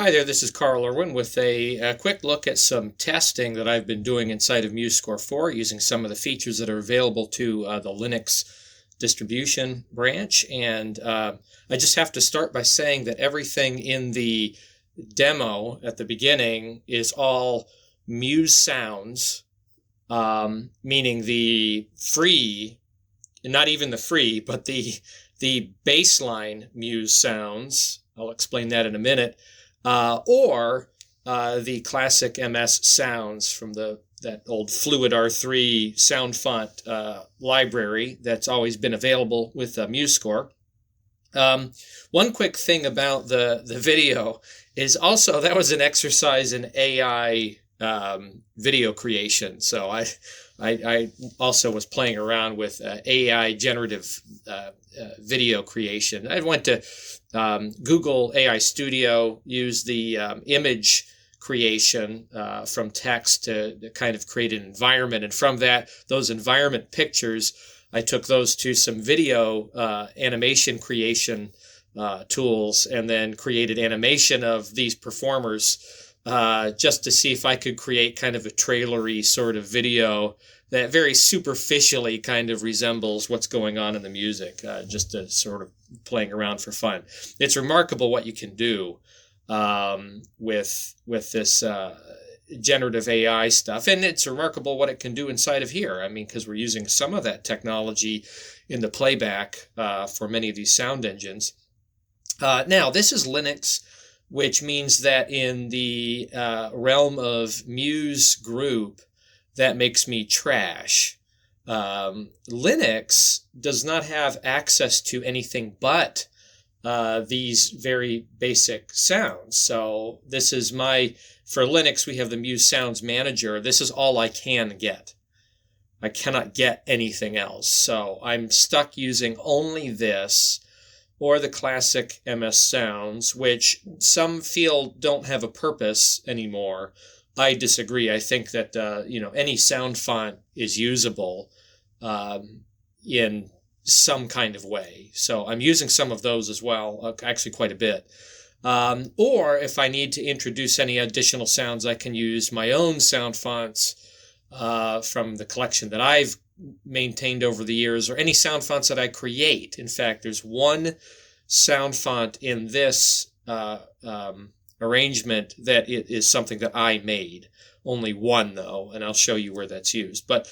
Hi there, this is Carl Irwin with a quick look at some testing that I've been doing inside of MuseScore 4 using some of the features that are available to the Linux distribution branch. And I just have to start by saying that everything in the demo at the beginning is all Muse Sounds, meaning the free, not even the free, but the baseline Muse Sounds. I'll explain that in a minute. Or the classic MS Sounds from that old Fluid R3 sound font library that's always been available with MuseScore. One quick thing about the video is also that was an exercise in AI video creation. So I also was playing around with AI generative video creation. I went to Google AI Studio, used the image creation from text to kind of create an environment. And from those environment pictures, I took those to some video animation creation tools and then created animation of these performers just to see if I could create kind of a trailery sort of video that very superficially kind of resembles what's going on in the music, just to sort of playing around for fun. It's remarkable what you can do with this generative AI stuff, and it's remarkable what it can do inside of here. I mean, because we're using some of that technology in the playback for many of these sound engines. Now, this is Linux, which means that in the realm of Muse group, that makes me trash. Linux does not have access to anything but these very basic sounds. So this is for Linux, we have the Muse Sounds Manager. This is all I can get. I cannot get anything else. So I'm stuck using only this or the classic MS Sounds, which some feel don't have a purpose anymore. I disagree. I think that any sound font is usable in some kind of way. So I'm using some of those as well, actually quite a bit. Or if I need to introduce any additional sounds, I can use my own sound fonts from the collection that I've maintained over the years, or any sound fonts that I create. In fact, there's one sound font in this arrangement that it is something that I made. Only one, though, and I'll show you where that's used. But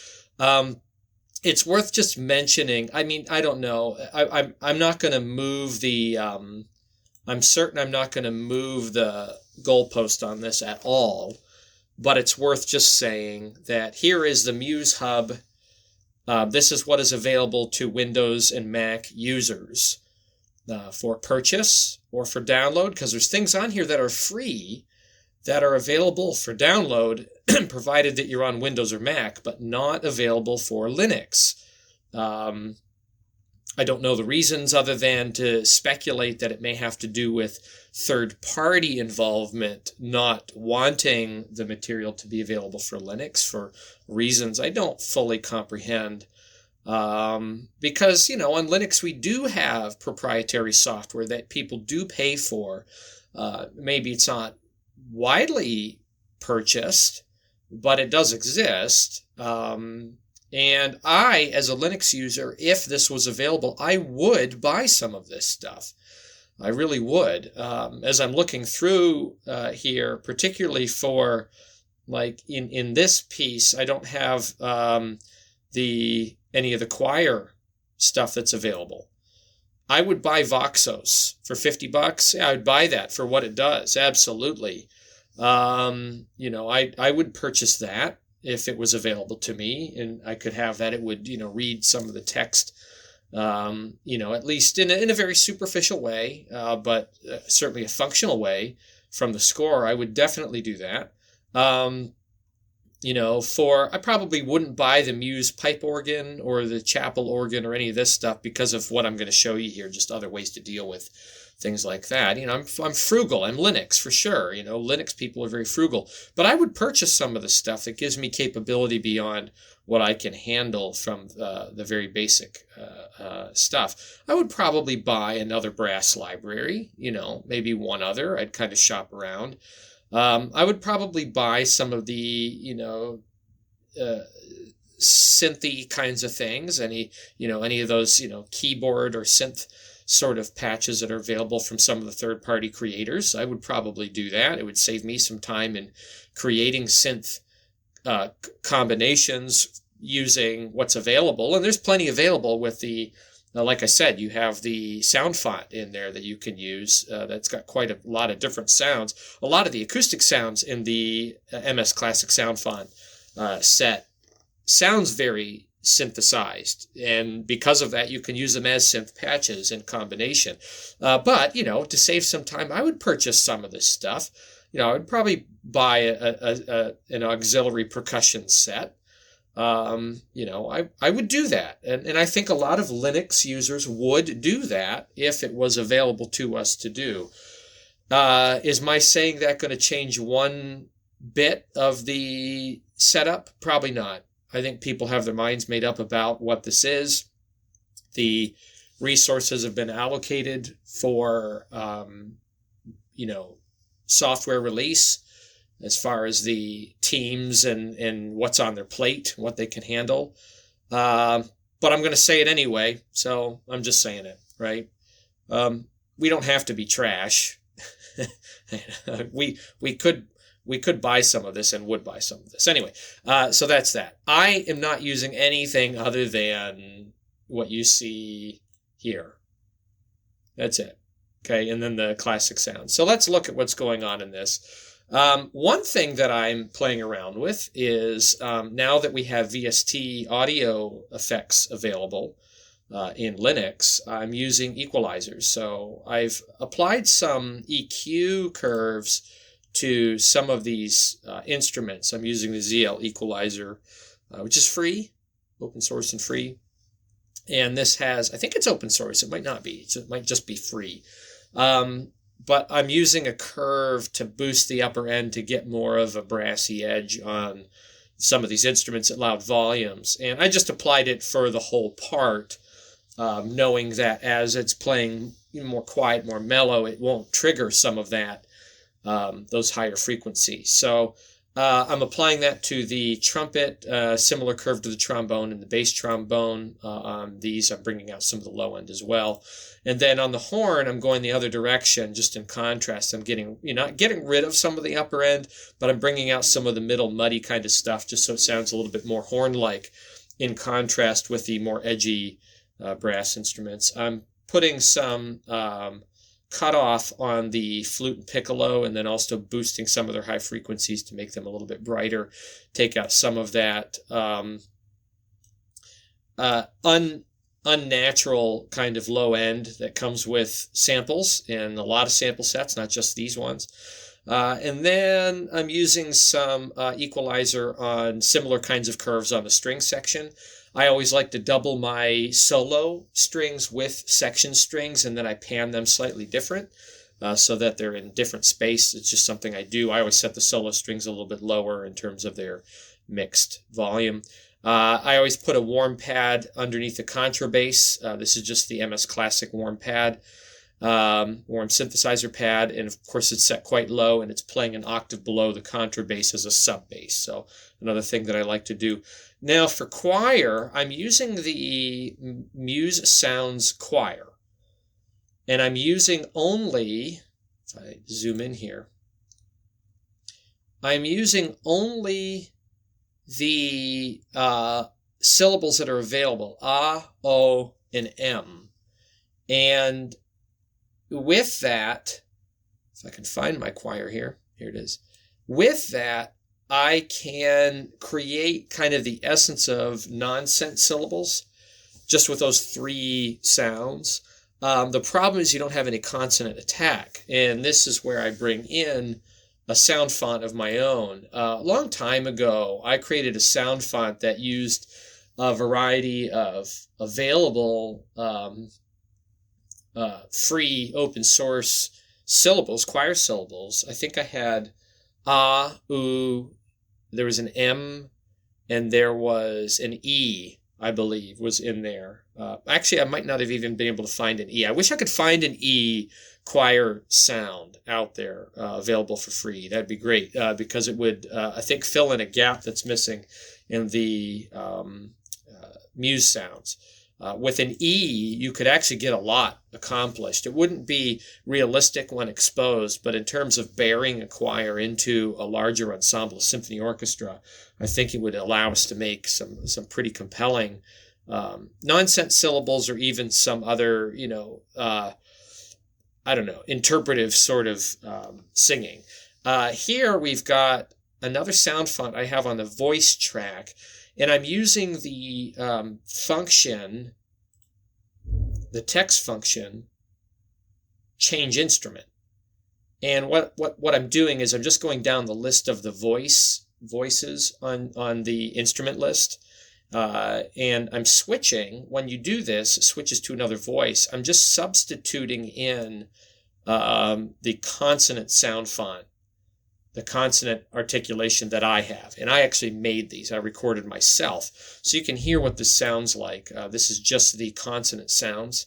it's worth just mentioning. I mean, I don't know. I'm not going to move the. I'm certain I'm not going to move the goalpost on this at all. But it's worth just saying that here is the Muse Hub. This is what is available to Windows and Mac users for purchase or for download, because there's things on here that are free that are available for download, provided that you're on Windows or Mac, but not available for Linux. I don't know the reasons other than to speculate that it may have to do with third-party involvement, not wanting the material to be available for Linux for reasons I don't fully comprehend. Because, on Linux we do have proprietary software that people do pay for. Maybe it's not widely purchased, but it does exist. And I, as a Linux user, if this was available, I would buy some of this stuff. I really would. As I'm looking through here, particularly for, like, in this piece, I don't have any of the choir stuff that's available. I would buy Voxos for $50. Yeah, I would buy that for what it does. Absolutely. I would purchase that if it was available to me and I could have that. It would, read some of the text, at least in a very superficial way, but certainly a functional way from the score. I would definitely do that. I probably wouldn't buy the Muse pipe organ or the chapel organ or any of this stuff because of what I'm going to show you here, just other ways to deal with things like that. I'm frugal. I'm Linux for sure. Linux people are very frugal. But I would purchase some of the stuff that gives me capability beyond what I can handle from the very basic stuff. I would probably buy another brass library, maybe one other. I'd kind of shop around. I would probably buy some of the, synthy kinds of things, any of those, keyboard or synth sort of patches that are available from some of the third-party creators. I would probably do that. It would save me some time in creating synth combinations using what's available. And there's plenty available with the, like I said, you have the sound font in there that you can use. That's got quite a lot of different sounds. A lot of the acoustic sounds in the MS Classic sound font set sounds very synthesized, and because of that you can use them as synth patches in combination. But to save some time, I would purchase some of this stuff. I would probably buy an auxiliary percussion set. I would do that, and I think a lot of Linux users would do that if it was available to us to do. Is my saying that going to change one bit of the setup? Probably not. I think people have their minds made up about what this is. The resources have been allocated for, software release as far as the teams and what's on their plate, what they can handle. But I'm going to say it anyway, so I'm just saying it, right? We don't have to be trash. We could buy some of this and would buy some of this. Anyway, so that's that. I am not using anything other than what you see here. That's it. Okay, and then the classic sounds. So let's look at what's going on in this. One thing that I'm playing around with is now that we have VST audio effects available in Linux, I'm using equalizers. So I've applied some EQ curves to some of these instruments. I'm using the ZL equalizer, which is free, open source and free. And this has, I think it's open source. It might not be. It might just be free. But I'm using a curve to boost the upper end to get more of a brassy edge on some of these instruments at loud volumes. And I just applied it for the whole part, knowing that as it's playing more quiet, more mellow, it won't trigger some of that. Those higher frequencies. So I'm applying that to the trumpet, similar curve to the trombone and the bass trombone. On these, I'm bringing out some of the low end as well. And then on the horn, I'm going the other direction, just in contrast. I'm not getting rid of some of the upper end, but I'm bringing out some of the middle muddy kind of stuff, just so it sounds a little bit more horn-like, in contrast with the more edgy brass instruments. I'm putting some cutoff on the flute and piccolo, and then also boosting some of their high frequencies to make them a little bit brighter, take out some of that unnatural kind of low end that comes with samples and a lot of sample sets, not just these ones. And then I'm using some equalizer on similar kinds of curves on the string section. I always like to double my solo strings with section strings, and then I pan them slightly different so that they're in different space. It's just something I do. I always set the solo strings a little bit lower in terms of their mixed volume. I always put a warm pad underneath the contrabass. This is just the MS Classic warm pad, warm synthesizer pad, and of course it's set quite low and it's playing an octave below the contrabass as a sub bass. So another thing that I like to do. Now for choir, I'm using the Muse Sounds choir, and I'm using only, if I zoom in here, I'm using only the syllables that are available, A, O, and M. And with that, if I can find my choir here it is. With that, I can create kind of the essence of nonsense syllables just with those three sounds. The problem is you don't have any consonant attack, and this is where I bring in a sound font of my own. A long time ago, I created a sound font that used a variety of available free open source syllables, choir syllables. I think I had ah, oo, there was an M, and there was an E, I believe, was in there. Actually, I might not have even been able to find an E. I wish I could find an E choir sound out there available for free. That'd be great because it would, I think, fill in a gap that's missing in the Muse Sounds. With an E, you could actually get a lot accomplished. It wouldn't be realistic when exposed, but in terms of bearing a choir into a larger ensemble, symphony orchestra, I think it would allow us to make some pretty compelling nonsense syllables, or even some other, I don't know, interpretive sort of singing. Here we've got another sound font I have on the voice track, and I'm using the function, the text function, change instrument. And what I'm doing is I'm just going down the list of the voices on the instrument list. And I'm switching. When you do this, it switches to another voice. I'm just substituting in the consonant sound font, the consonant articulation that I have. And I actually made these. I recorded myself. So you can hear what this sounds like. This is just the consonant sounds.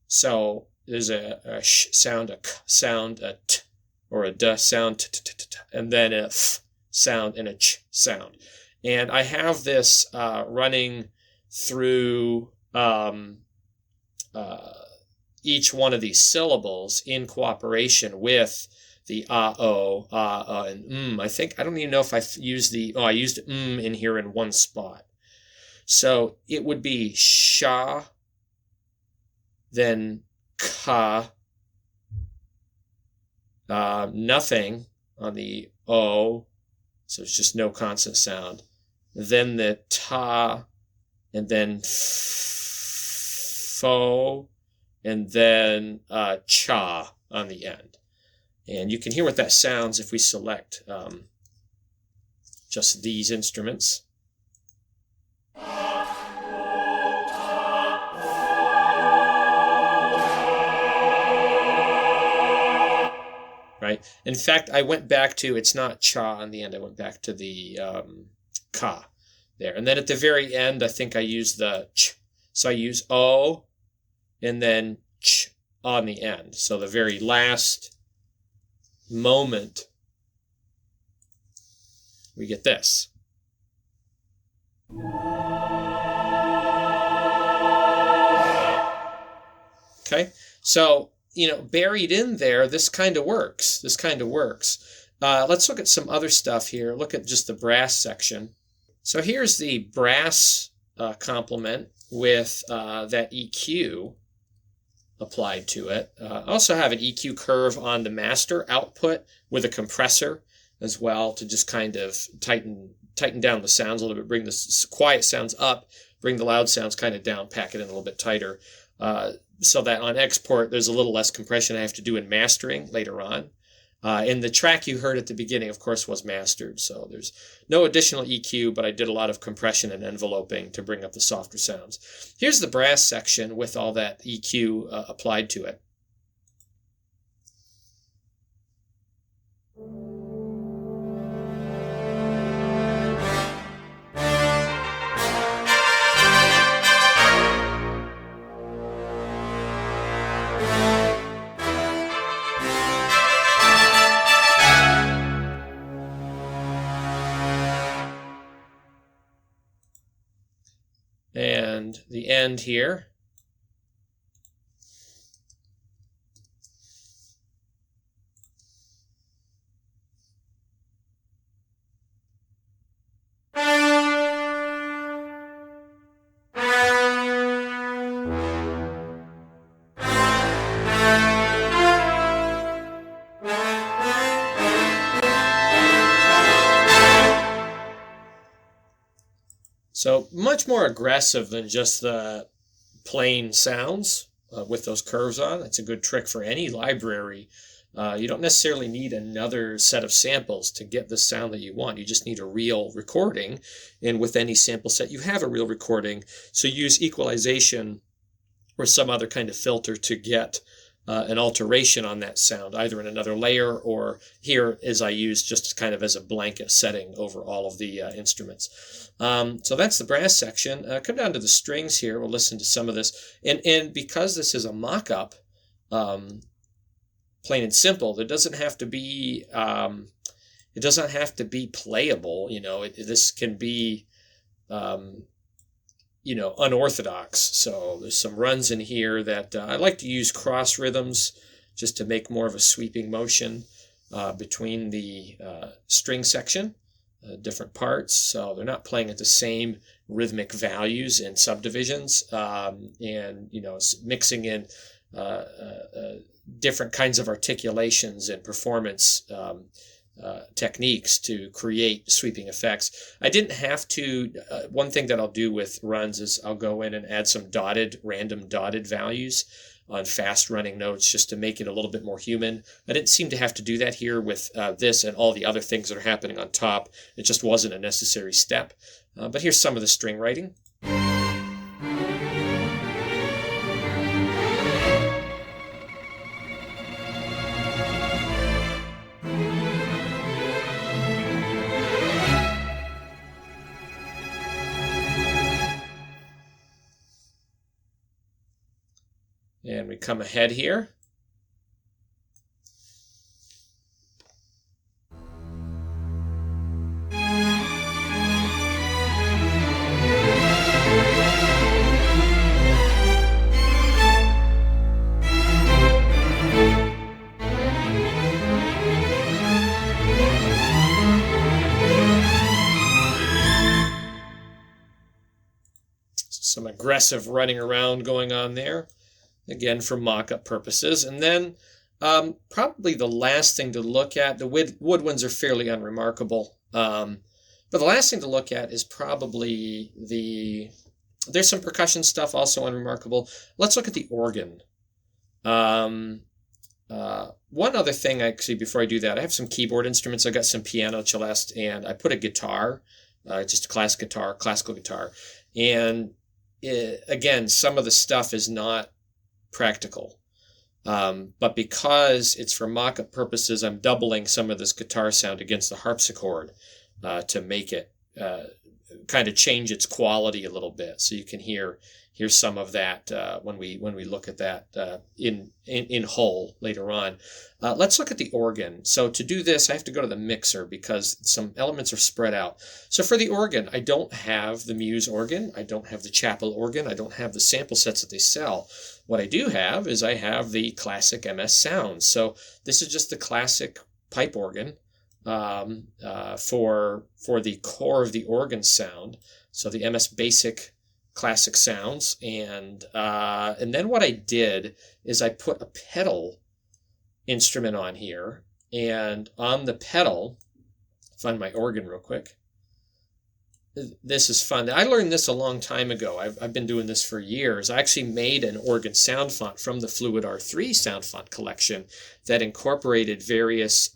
So there's a sh sound, a k sound, a t, or a d sound, t, t, t, t, and then a f sound and a ch sound. And I have this running through each one of these syllables in cooperation with the o, and I don't even know if I used I used in here in one spot. So it would be sha, then ka, nothing on the o, so it's just no consonant sound. Then the ta, and then fo, and then cha on the end. And you can hear what that sounds if we select just these instruments. Right? In fact, I went back to, it's not cha on the end, I went back to the ka there. And then at the very end, I think I used the ch. So I use o, and then ch on the end. So the very last moment, we get this. Okay, so buried in there, this kind of works. Let's look at some other stuff here. Look at just the brass section. So here's the brass complement with that EQ applied to it. I also have an EQ curve on the master output with a compressor as well to just kind of tighten down the sounds a little bit, bring the quiet sounds up, bring the loud sounds kind of down, pack it in a little bit tighter. So that on export, there's a little less compression I have to do in mastering later on. And the track you heard at the beginning, of course, was mastered. So there's no additional EQ, but I did a lot of compression and enveloping to bring up the softer sounds. Here's the brass section with all that EQ applied to it. And the end here. So much more aggressive than just the plain sounds with those curves on. It's a good trick for any library You don't necessarily need another set of samples to get the sound that you want. You just need a real recording. And with any sample set, you have a real recording. So use equalization or some other kind of filter to get an alteration on that sound, either in another layer or here as I use just kind of as a blanket setting over all of the instruments. So that's the brass section. Come down to the strings here. We'll listen to some of this. And because this is a mock-up, plain and simple, it doesn't have to be playable. This can be unorthodox. So there's some runs in here that I like to use cross rhythms just to make more of a sweeping motion between the string section, different parts. So they're not playing at the same rhythmic values in subdivisions, and mixing in different kinds of articulations and performance techniques to create sweeping effects. I didn't have to. One thing that I'll do with runs is I'll go in and add some random dotted values on fast running notes just to make it a little bit more human. I didn't seem to have to do that here with this and all the other things that are happening on top. It just wasn't a necessary step. But here's some of the string writing. And we come ahead here. Some aggressive running around going on there. Again, for mock-up purposes. And then probably the last thing to look at, the wood ones are fairly unremarkable. But the last thing to look at is probably there's some percussion stuff also unremarkable. Let's look at the organ. One other thing, actually, before I do that, I have some keyboard instruments. I got some piano, celeste, and I put a guitar, just a classical guitar. And again, some of the stuff is not practical. But because it's for mock-up purposes, I'm doubling some of this guitar sound against the harpsichord to make it kind of change its quality a little bit. So you can hear some of that when we look at that in whole later on. Let's look at the organ. So to do this, I have to go to the mixer because some elements are spread out. So for the organ, I don't have the Muse organ. I don't have the Chapel organ. I don't have the sample sets that they sell. What I do have is I have the classic MS Sounds. So this is just the classic pipe organ for the core of the organ sound. So the MS Basic classic sounds, and then what I did is I put a pedal instrument on here, and on the pedal, find my organ real quick. This is fun. I learned this a long time ago. I've been doing this for years. I actually made an organ sound font from the Fluid R3 sound font collection that incorporated various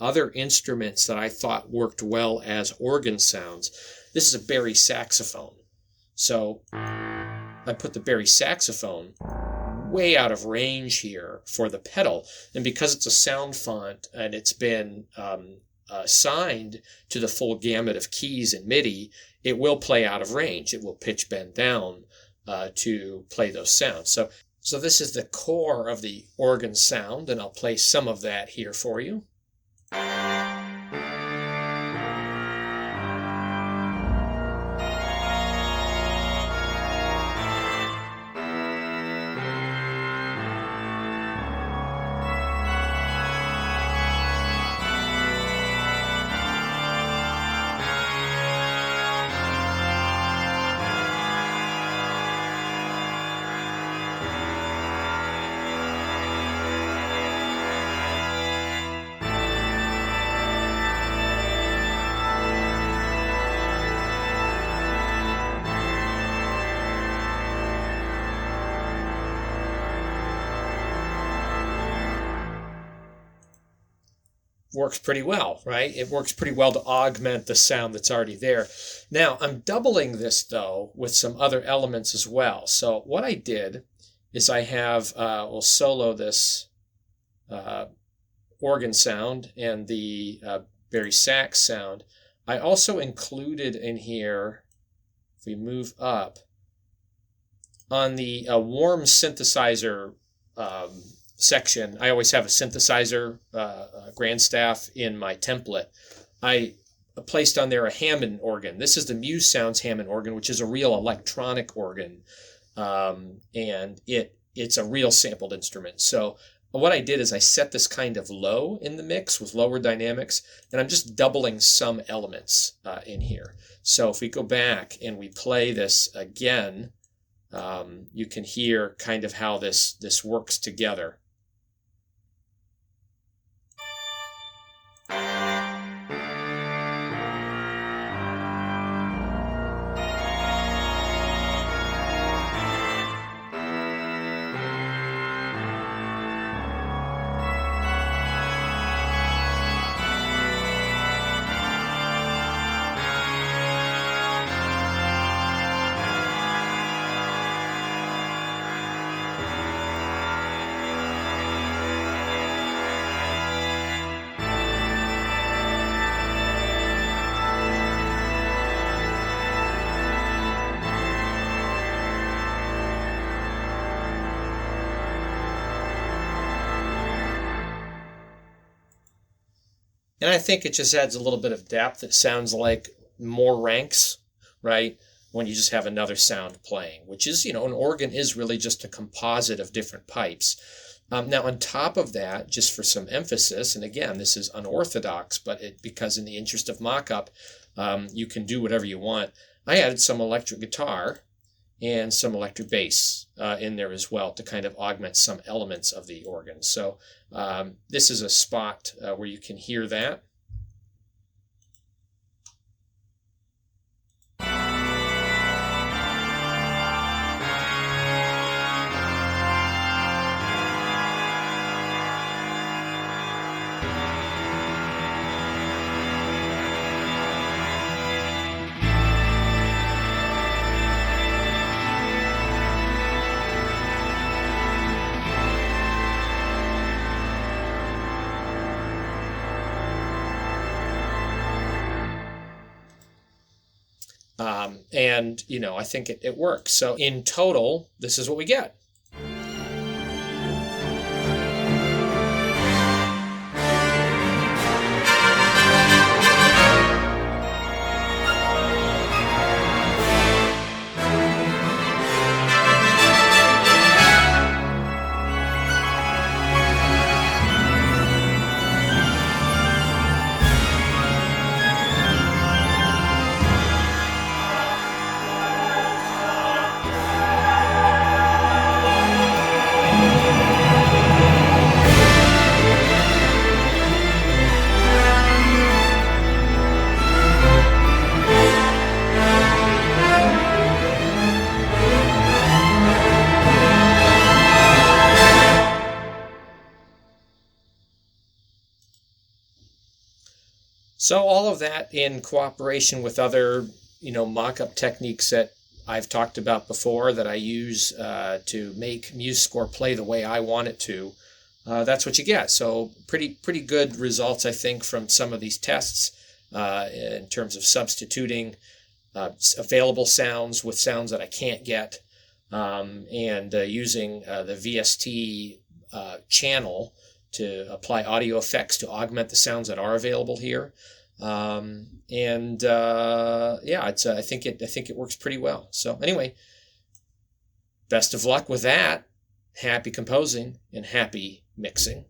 other instruments that I thought worked well as organ sounds. This is a Barry saxophone. So I put the Barry saxophone way out of range here for the pedal. And because it's a sound font and it's been assigned to the full gamut of keys in MIDI, it will play out of range. It will pitch bend down to play those sounds. So this is the core of the organ sound, and I'll play some of that here for you. works pretty well, right? It works pretty well to augment the sound that's already there. Now, I'm doubling this, though, with some other elements as well. So what I did is I have, we'll solo this organ sound and the bari sax sound. I also included in here, if we move up, on the warm synthesizer section, I always have a synthesizer grand staff in my template. I placed on there a Hammond organ. This is the Muse Sounds Hammond organ, which is a real electronic organ, and it's a real sampled instrument. So what I did is I set this kind of low in the mix with lower dynamics, and I'm just doubling some elements in here. So if we go back and we play this again, you can hear kind of how this works together. And I think it just adds a little bit of depth. It sounds like more ranks, right? When you just have another sound playing, which is, an organ is really just a composite of different pipes. Now, on top of that, just for some emphasis, and again, this is unorthodox, but because in the interest of Mockup, you can do whatever you want. I added some electric guitar and some electric bass in there as well to kind of augment some elements of the organ. So this is a spot where you can hear that. And, I think it works. So in total, this is what we get. So all of that in cooperation with other, mock-up techniques that I've talked about before that I use to make MuseScore play the way I want it to. That's what you get. So pretty good results, I think, from some of these tests in terms of substituting available sounds with sounds that I can't get, and using the VST channel to apply audio effects to augment the sounds that are available here. I think it works pretty well. So anyway, best of luck with that. Happy composing and happy mixing.